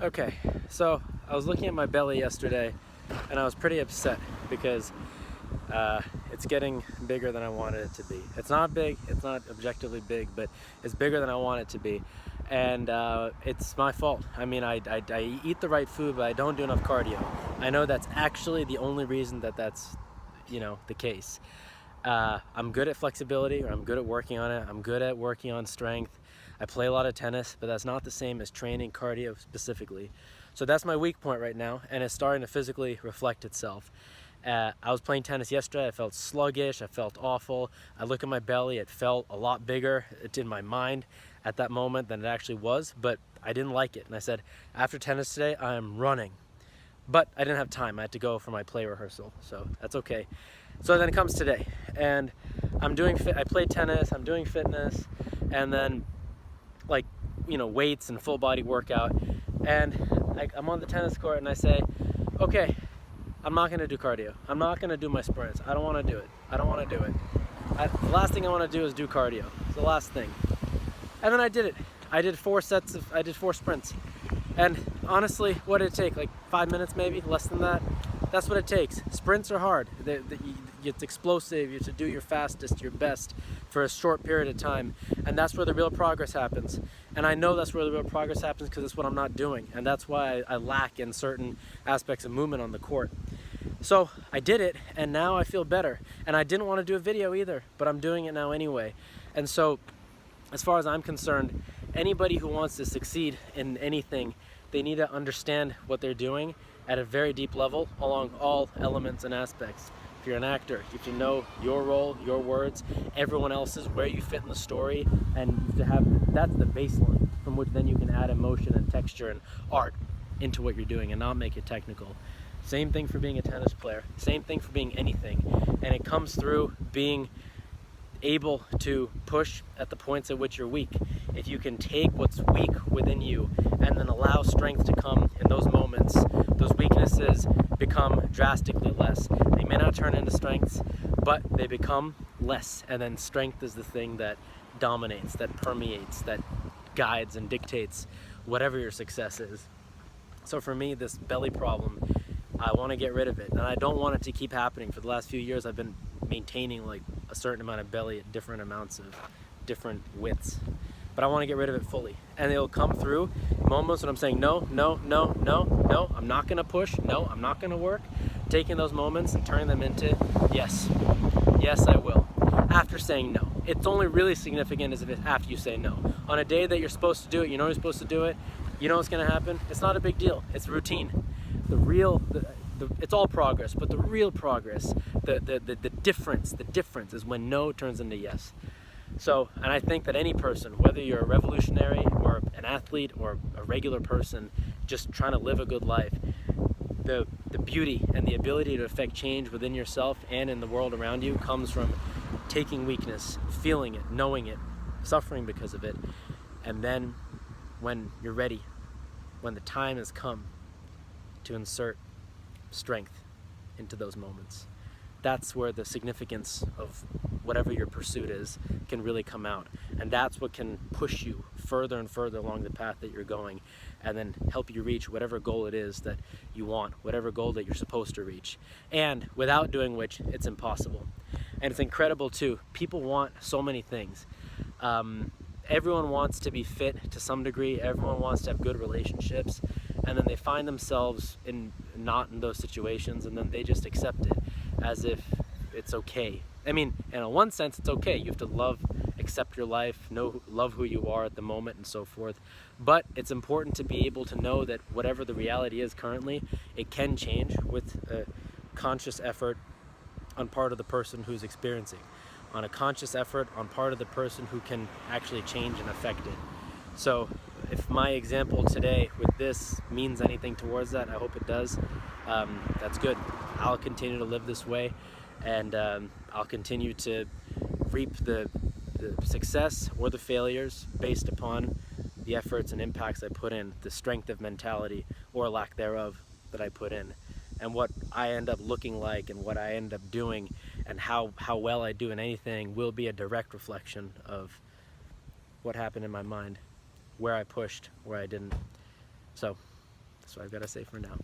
Okay, so I was looking at my belly yesterday and I was pretty upset because it's getting bigger than I wanted it to be. It's not big, it's not objectively big, but it's bigger than I want it to be. And it's my fault. I mean, I eat the right food, but I don't do enough cardio. I know that's actually the only reason that's the case. I'm good at flexibility, or I'm good at working on it. I'm good at working on strength. I play a lot of tennis, but that's not the same as training cardio specifically. So that's my weak point right now, and it's starting to physically reflect itself. I was playing tennis yesterday. I felt sluggish. I felt awful. I look at my belly. It felt a lot bigger. It's in my mind at that moment than it actually was, but I didn't like it. And I said, after tennis today, I am running. But I didn't have time. I had to go for my play rehearsal, so that's okay. So then it comes today, and I play tennis, I'm doing fitness, and then weights and full body workout, and I'm on the tennis court and I say, okay, I'm not gonna do cardio. I'm not gonna do my sprints. I don't wanna do it. The last thing I wanna do is do cardio. It's the last thing. And then I did it. I did 4 sprints. And honestly, what did it take? Like 5 minutes maybe? Less than that? That's what it takes. Sprints are hard. It's explosive. You have to do your fastest, your best for a short period of time. And that's where the real progress happens. And I know that's where the real progress happens because it's what I'm not doing. And that's why I lack in certain aspects of movement on the court. So I did it, and now I feel better. And I didn't want to do a video either, but I'm doing it now anyway. And so, as far as I'm concerned, anybody who wants to succeed in anything, they need to understand what they're doing at a very deep level along all elements and aspects. If you're an actor, if you know your role, your words, everyone else's, where you fit in the story, and that's the baseline from which then you can add emotion and texture and art into what you're doing and not make it technical. Same thing for being a tennis player, same thing for being anything, and it comes through being able to push at the points at which you're weak. If you can take what's weak within you and then allow strength to come in those moments, those weaknesses become drastically less. They may not turn into strengths, but they become less, and then strength is the thing that dominates, that permeates, that guides and dictates whatever your success is. So for me, this belly problem, I want to get rid of it, and I don't want it to keep happening. For the last few years, I've been maintaining like a certain amount of belly at different amounts of different widths, but I want to get rid of it fully. And it'll come through moments when I'm saying no, I'm not going to push, no, I'm not going to work. Taking those moments and turning them into yes, I will. After saying no. It's only really significant as if it's after you say no. On a day that you're supposed to do it, you know you're supposed to do it, you know what's going to happen. It's not a big deal. It's routine. It's all progress, but the real progress, the difference is when no turns into yes. So, and I think that any person, whether you're a revolutionary or an athlete or a regular person just trying to live a good life, the beauty and the ability to affect change within yourself and in the world around you comes from taking weakness, feeling it, knowing it, suffering because of it, and then when you're ready, when the time has come to insert strength into those moments. That's where the significance of whatever your pursuit is can really come out. And that's what can push you further and further along the path that you're going, and then help you reach whatever goal it is that you want, whatever goal that you're supposed to reach. And without doing which, it's impossible. And it's incredible too. People want so many things. Everyone wants to be fit to some degree. Everyone wants to have good relationships. And then they find themselves not in those situations, and then they just accept it as if it's okay. I mean, in one sense, it's okay. You have to accept your life, love who you are at the moment, and so forth. But it's important to be able to know that whatever the reality is currently, it can change with a conscious effort on part of the person who's experiencing, on a conscious effort on part of the person who can actually change and affect it. So if my example today with this means anything towards that, I hope it does. That's good. I'll continue to live this way, and I'll continue to reap the success or the failures based upon the efforts and impacts I put in, the strength of mentality or lack thereof that I put in. And what I end up looking like and what I end up doing and how well I do in anything will be a direct reflection of what happened in my mind, where I pushed, where I didn't. So That's what I've got to say for now.